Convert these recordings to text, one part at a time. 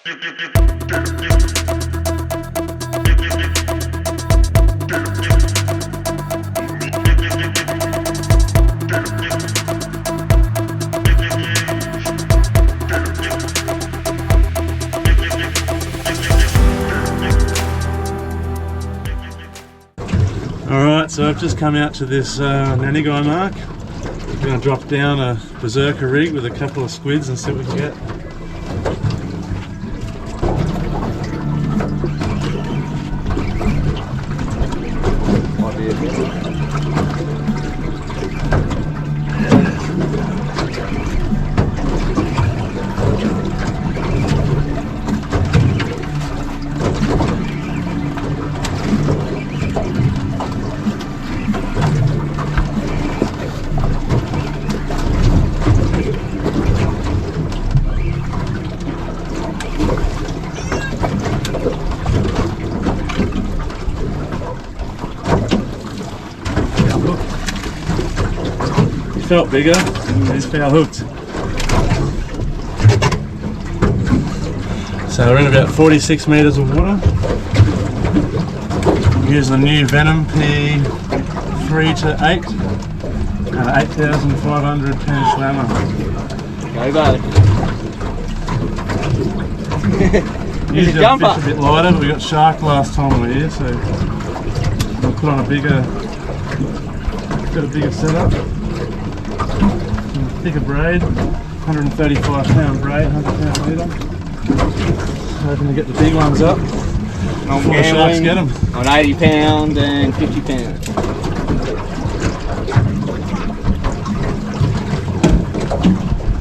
Alright, so I've just come out to this nanny guy mark. I'm going to drop down a berserker rig with a couple of squids and see what we can get. Felt bigger, he's foul hooked. So we're in about 46 metres of water. I'm using the new Venom P3 to 8 and 8,500 pound slammer. Go buddy. Usually I fish a bit lighter, but we got shark last time we were here, so we'll put on a bigger setup. Thicker braid, 135 pound braid, 100 pound leader. Hoping to get the big ones up before the sharks get them. On 80 pound and 50 pound.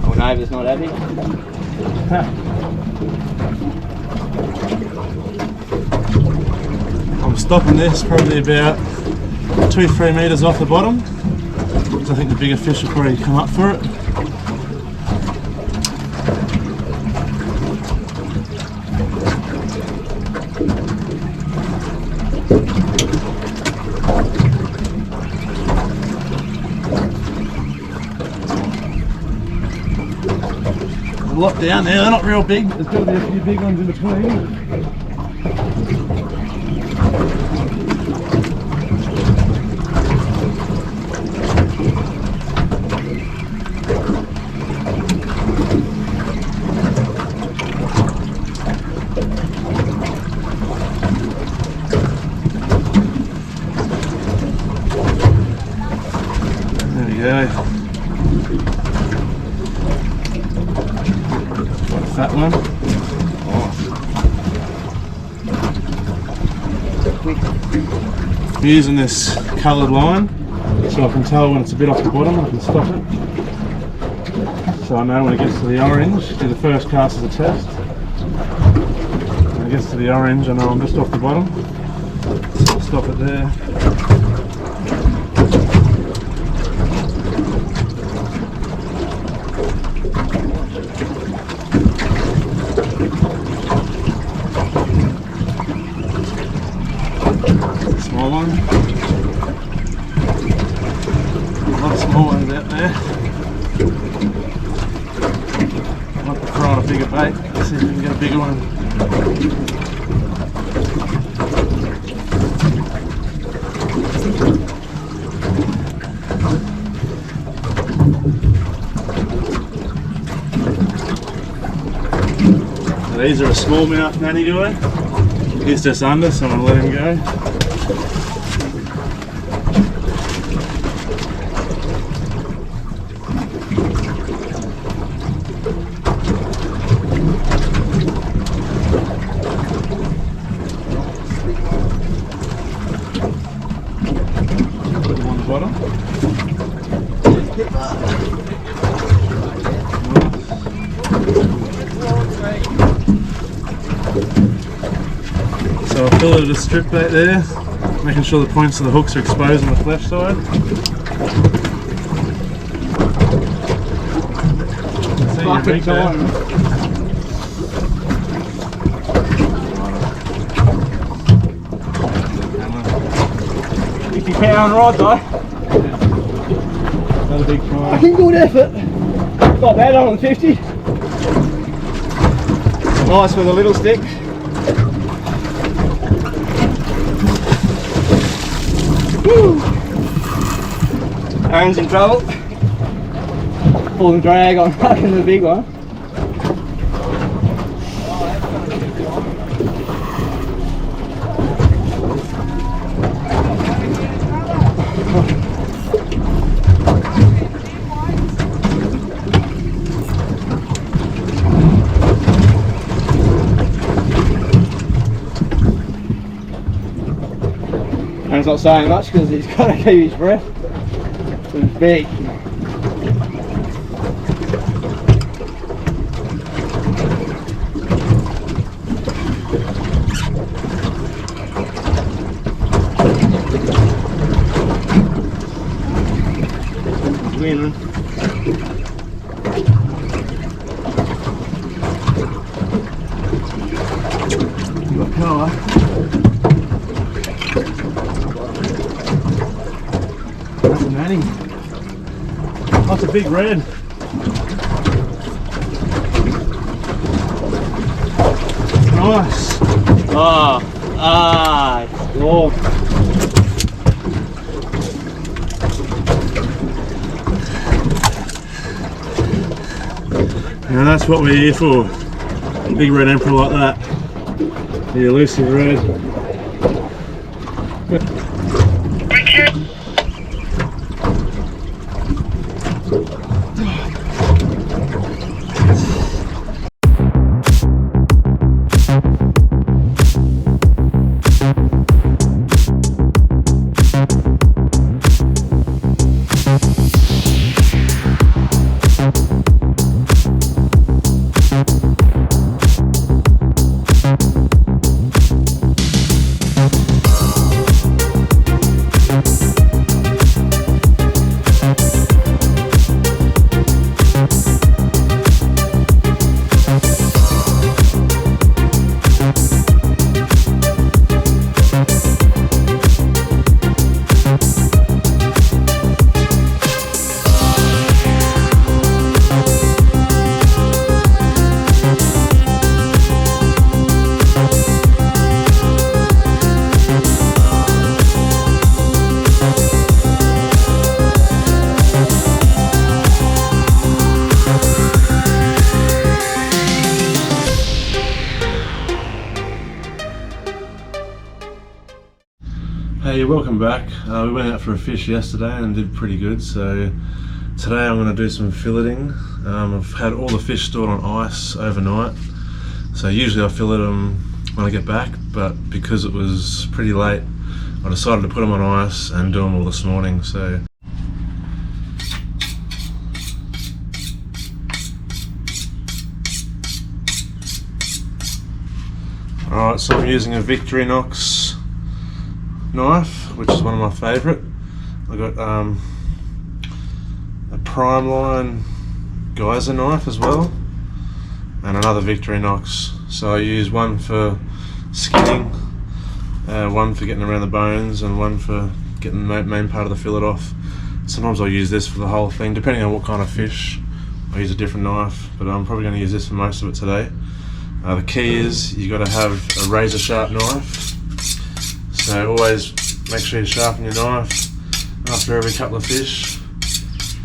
Oh, neighbour's not happy. I'm stopping this probably about 2-3 metres off the bottom. I think the bigger fish will probably come up for it. There's a lot down there, they're not real big, there's got to be a few big ones in between. That one. I'm using this coloured line so I can tell when it's a bit off the bottom, I can stop it. So I know when it gets to the orange, do the first cast as a test. When it gets to the orange, I know I'm just off the bottom. So I'll stop it there. Small one. A lot of small ones out there. I want to throw on a bigger bait. Let's see if we can get a bigger one. So these are a smallmouth nanny guy. He's just under, so I'm going to let him go. Put him on the bottom. So I've filleted a strip bait there, making sure the points of the hooks are exposed on the flesh side. Fucking time. 50 pound rod though. Another big try. Fucking good effort. Not bad on 50. Well, Nice with a little stick. Woo! Aaron's in trouble. Pulling drag on fucking the big one. Aaron's not saying much because he's got to keep his breath. It's big. Winning. Got colour. That's a natty. That's a big red. Nice. Lord. And that's what we're here for. Big red emperor like that. The elusive red. Hey, welcome back. We went out for a fish yesterday and did pretty good, so today I'm going to do some filleting. I've had all the fish stored on ice overnight, so usually I fillet them when I get back, but because it was pretty late I decided to put them on ice and do them all this morning. So alright, so I'm using a Victorinox knife, which is one of my favourite. I got a Prime Line Geyser knife as well, and another Victorinox. So I use one for skinning, one for getting around the bones, and one for getting the main part of the fillet off. Sometimes I'll use this for the whole thing, depending on what kind of fish. I use a different knife, but I'm probably going to use this for most of it today. The key is you got to have a razor sharp knife. So always make sure you sharpen your knife after every couple of fish,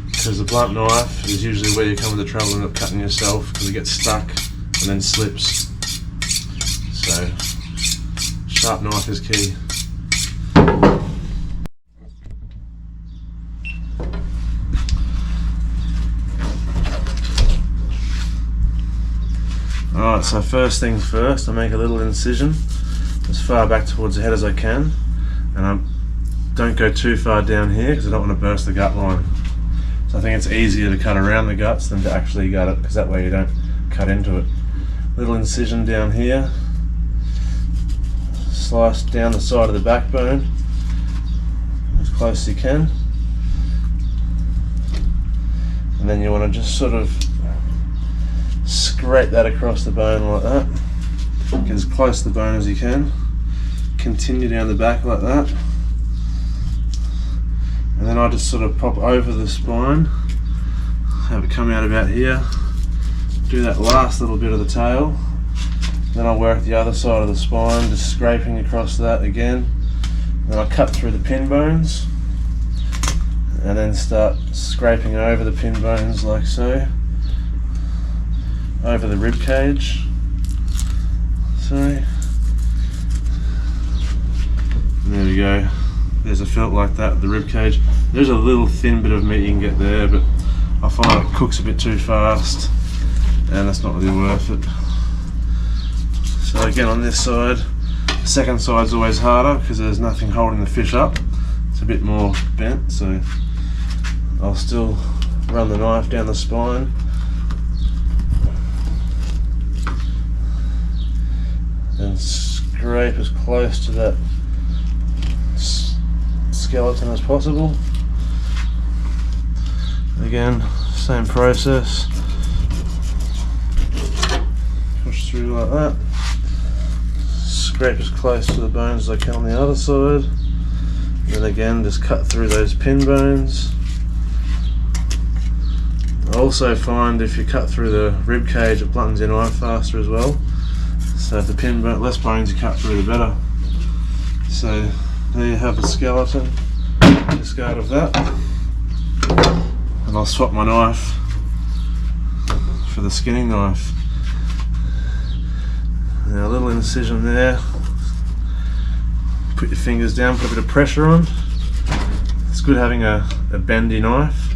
because the blunt knife is usually where you come into trouble and end up cutting yourself because it gets stuck and then slips. So sharp knife is key. Alright, so first things first, I make a little incision as far back towards the head as I can, and I don't go too far down here because I don't want to burst the gut line. So I think it's easier to cut around the guts than to actually gut it, because that way you don't cut into it. Little incision down here, slice down the side of the backbone as close as you can, and then you want to just sort of scrape that across the bone like that. Get as close to the bone as you can. Continue down the back like that. And then I just sort of pop over the spine, have it come out about here. Do that last little bit of the tail, Then I'll work the other side of the spine, just scraping across that again. Then I'll cut through the pin bones and then start scraping over the pin bones like so, over the rib cage. Sorry. And there we go. There's a felt like that, the rib cage. There's a little thin bit of meat you can get there, but I find it cooks a bit too fast and that's not really worth it. So again, on this side, the second side's always harder because there's nothing holding the fish up. It's a bit more bent, so I'll still run the knife down the spine. And scrape as close to that skeleton as possible. Again, same process. Push through like that. Scrape as close to the bones as I can on the other side. Then again, just cut through those pin bones. I also find if you cut through the rib cage, it bluntens your knife faster as well. So if the pin bone, less bones you cut through, the better. So there you have the skeleton. Discard of that, and I'll swap my knife for the skinning knife. Now a little incision there. Put your fingers down, put a bit of pressure on. It's good having a bendy knife,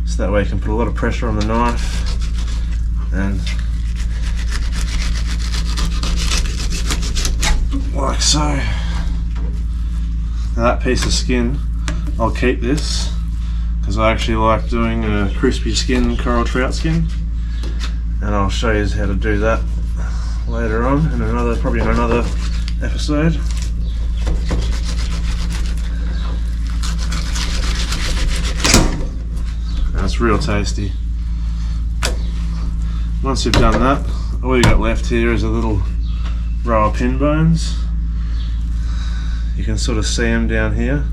so that way you can put a lot of pressure on the knife and like so. Now that piece of skin, I'll keep this because I actually like doing a crispy skin coral trout skin, and I'll show you how to do that later on in probably in another episode. And it's real tasty. Once you've done that, all you got left here is a little row of pin bones. You can sort of see them down here.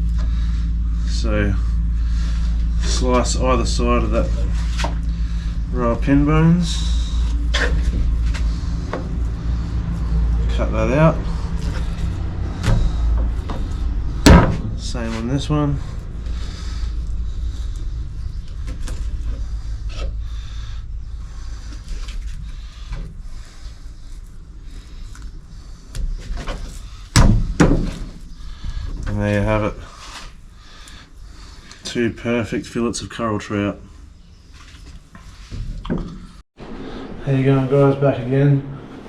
So slice either side of that row of pin bones. Cut that out. Same on this one. And there you have it. Two perfect fillets of coral trout. How you going, guys? Back again.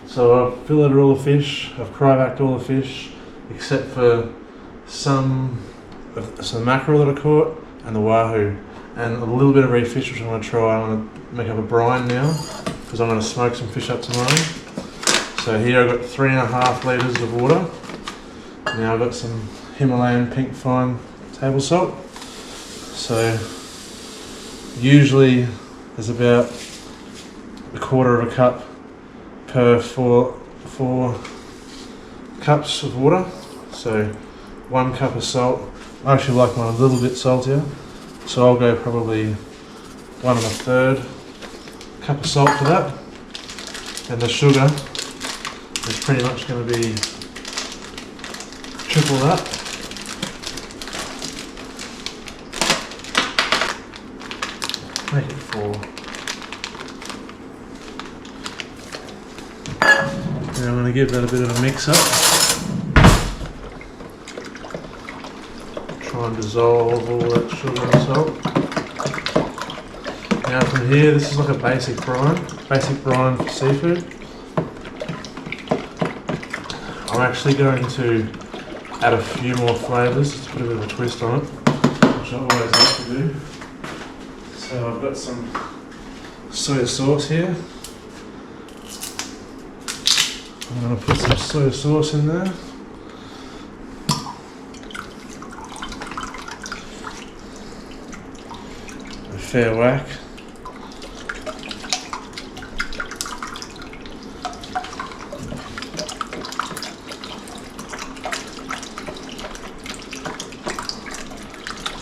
So I've filleted all the fish, I've cryovacked all the fish except for some mackerel that I caught and the wahoo and a little bit of reef fish which I'm going to try. I'm going to make up a brine now because I'm going to smoke some fish up tomorrow. So here I've got 3.5 litres of water. Now I've got some Himalayan pink fine table salt. So usually there's about 1/4 cup per four cups of water. So 1 cup of salt. I actually like mine a little bit saltier, so I'll go probably 1 1/3 cup of salt for that. And the sugar is pretty much going to be triple that. Make it 4. Now I'm going to give that a bit of a mix up. Try and dissolve all that sugar and salt. Now from here, this is like a basic brine for seafood. I'm actually going to add a few more flavours just to put a bit of a twist on it, which I always like to do. So I've got some soy sauce here. I'm going to put some soy sauce in there. A fair whack.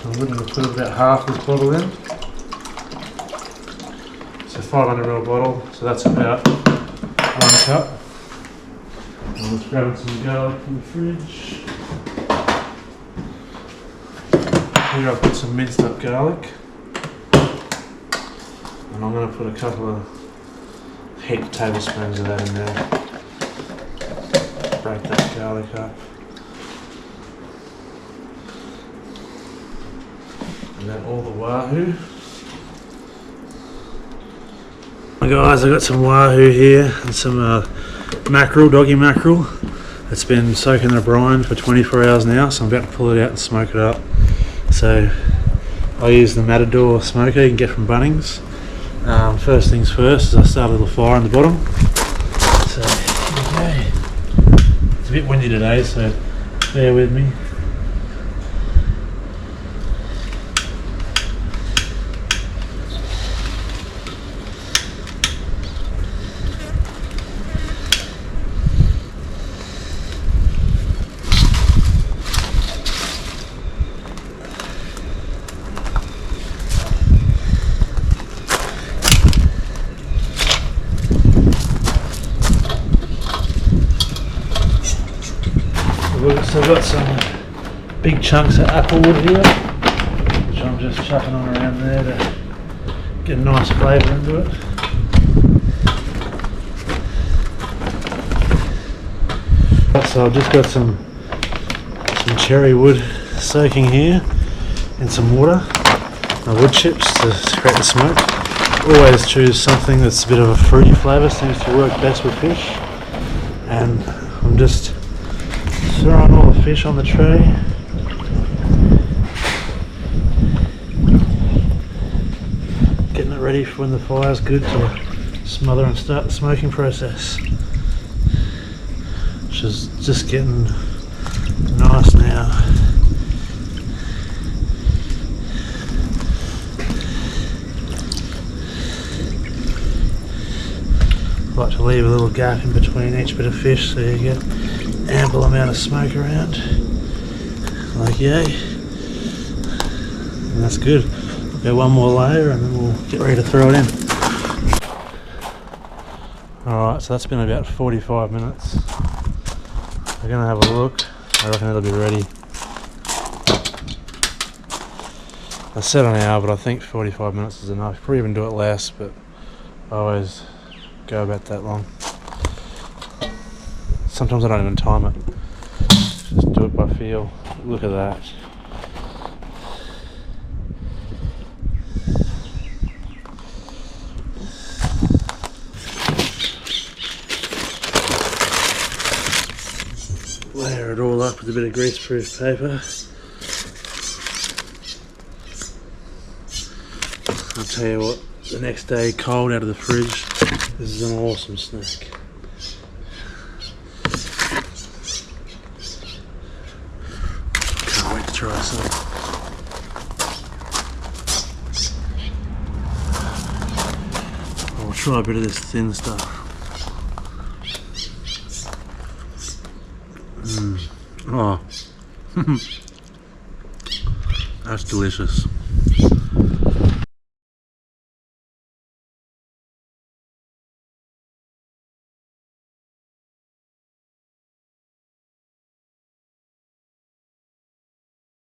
So I'm going to put about half this bottle in. It's a 500ml bottle, so that's about 1 cup. I'm just grabbing some garlic from the fridge. Here I've put some minced up garlic. And I'm going to put a couple of heaped tablespoons of that in there. Break that garlic up. And then all the wahoo. Guys, I got some wahoo here and some mackerel, doggy mackerel. It's been soaking in a brine for 24 hours now, so I'm about to pull it out and smoke it up. So I use the Matador smoker you can get from Bunnings. First things first is I start a little fire on the bottom. So okay. It's a bit windy today, so bear with me. So I've got some big chunks of applewood here, which I'm just chucking on around there to get a nice flavour into it. So I've just got some cherry wood soaking here in some water, my wood chips to create the smoke. Always choose something that's a bit of a fruity flavour, seems to work best with fish. And I'm just throwing all the fish on the tray. Getting it ready for when the fire's good to smother and start the smoking process. Which is just getting nice now. I like to leave a little gap in between each bit of fish so you get ample amount of smoke around, like yay, and that's good. I'll go one more layer and then we'll get ready to throw it in. Alright, so that's been about 45 minutes. We're going to have a look. I reckon it'll be ready. I said an hour, but I think 45 minutes is enough. Probably even do it less, but I always go about that long. Sometimes I don't even time it. Just do it by feel. Look at that. Layer it all up with a bit of greaseproof paper. I'll tell you what, the next day, cold out of the fridge, this is an awesome snack. Try some. I'll try a bit of this thin stuff. Oh, that's delicious.